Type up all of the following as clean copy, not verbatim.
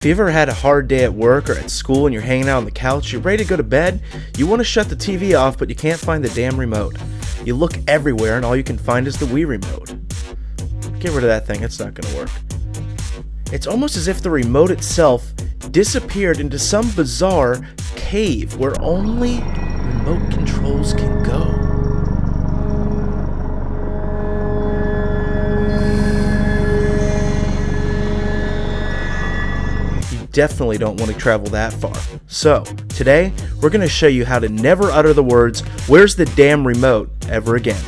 If you ever had a hard day at work or at school and you're hanging out on the couch, you're ready to go to bed, you want to shut the TV off but you can't find the damn remote. You look everywhere and all you can find is the Wii remote. Get rid of that thing, it's not going to work. It's almost as if the remote itself disappeared into some bizarre cave where only remote controls can go. Definitely don't want to travel that far. So, today, we're going to show you how to never utter the words, "Where's the damn remote?" ever again.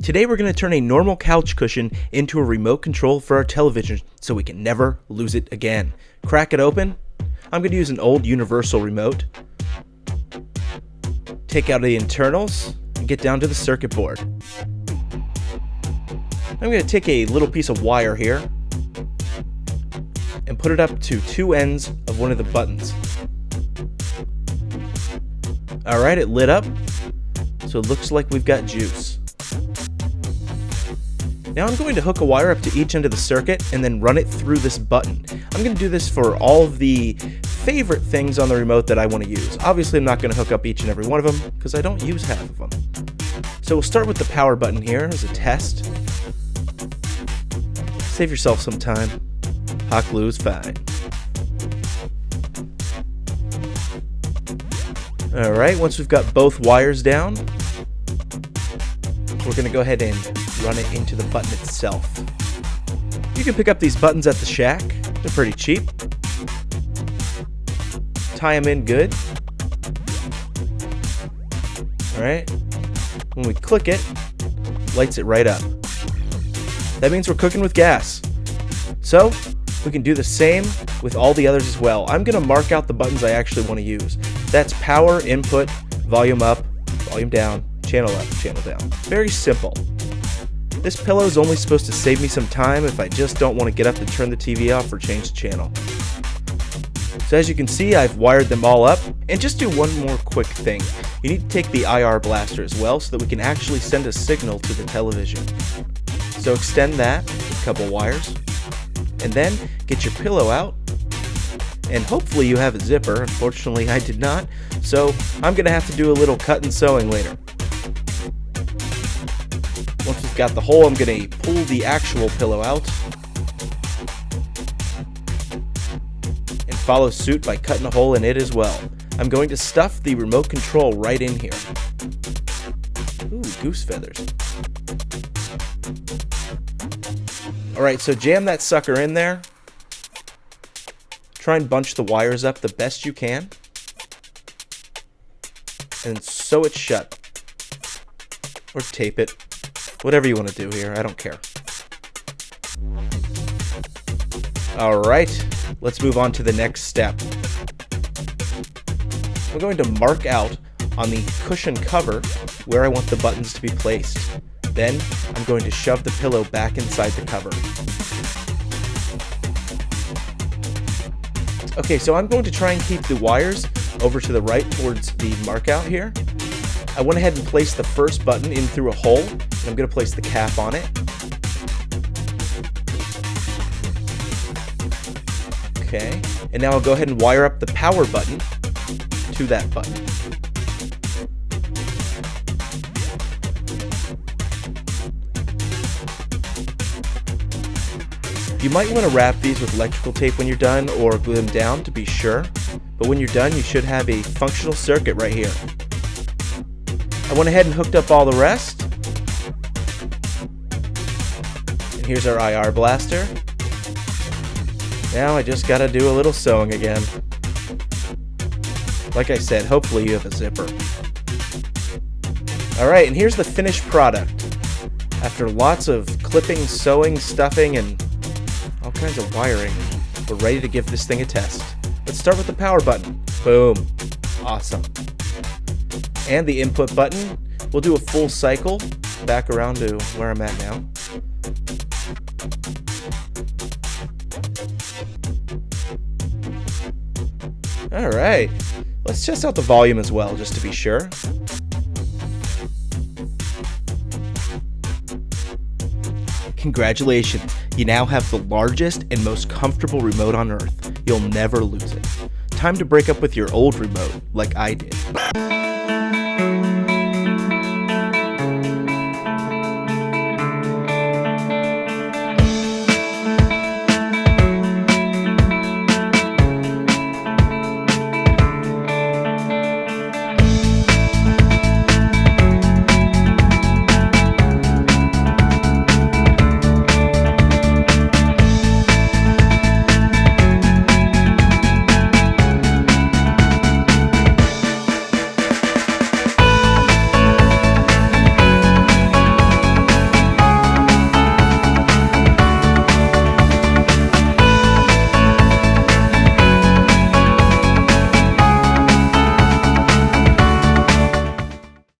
Today we're going to turn a normal couch cushion into a remote control for our television so we can never lose it again. Crack it open. I'm going to use an old universal remote. Take out the internals and get down to the circuit board. I'm going to take a little piece of wire here and put it up to two ends of one of the buttons. Alright, it lit up, so it looks like we've got juice. Now I'm going to hook a wire up to each end of the circuit and then run it through this button. I'm going to do this for all of the favorite things on the remote that I want to use. Obviously I'm not going to hook up each and every one of them because I don't use half of them. So we'll start with the power button here as a test. Save yourself some time. Hot glue is fine. Alright, once we've got both wires down, we're going to go ahead and run it into the button itself. You can pick up these buttons at the shack. They're pretty cheap. Tie them in good. Alright. When we click it, lights it right up. That means we're cooking with gas. So, we can do the same with all the others as well. I'm going to mark out the buttons I actually want to use. That's power, input, volume up, volume down, channel up, channel down. Very simple. This pillow is only supposed to save me some time if I just don't want to get up and turn the TV off or change the channel. So as you can see, I've wired them all up. And just do one more quick thing. You need to take the IR blaster as well so that we can actually send a signal to the television. So extend that with a couple wires, and then get your pillow out, and hopefully you have a zipper. Unfortunately I did not, so I'm going to have to do a little cut and sewing later. Once we've got the hole, I'm going to pull the actual pillow out, and follow suit by cutting a hole in it as well. I'm going to stuff the remote control right in here. Ooh, goose feathers. Alright, so jam that sucker in there. Try and bunch the wires up the best you can. And sew it shut. Or tape it. Whatever you want to do here, I don't care. Alright, let's move on to the next step. I'm going to mark out on the cushion cover where I want the buttons to be placed. Then, I'm going to shove the pillow back inside the cover. Okay, so I'm going to try and keep the wires over to the right towards the mark out here. I went ahead and placed the first button in through a hole, and I'm going to place the cap on it. Okay, and now I'll go ahead and wire up the power button to that button. You might want to wrap these with electrical tape when you're done, or glue them down to be sure, but when you're done you should have a functional circuit right here. I went ahead and hooked up all the rest, and here's our IR blaster. Now I just gotta do a little sewing again. Like I said, hopefully you have a zipper. Alright, and here's the finished product. After lots of clipping, sewing, stuffing, and all kinds of wiring, we're ready to give this thing a test. Let's start with the power button. Boom. Awesome. And the input button. We'll do a full cycle back around to where I'm at now. Alright. Let's test out the volume as well, just to be sure. Congratulations, you now have the largest and most comfortable remote on Earth. You'll never lose it. Time to break up with your old remote, like I did.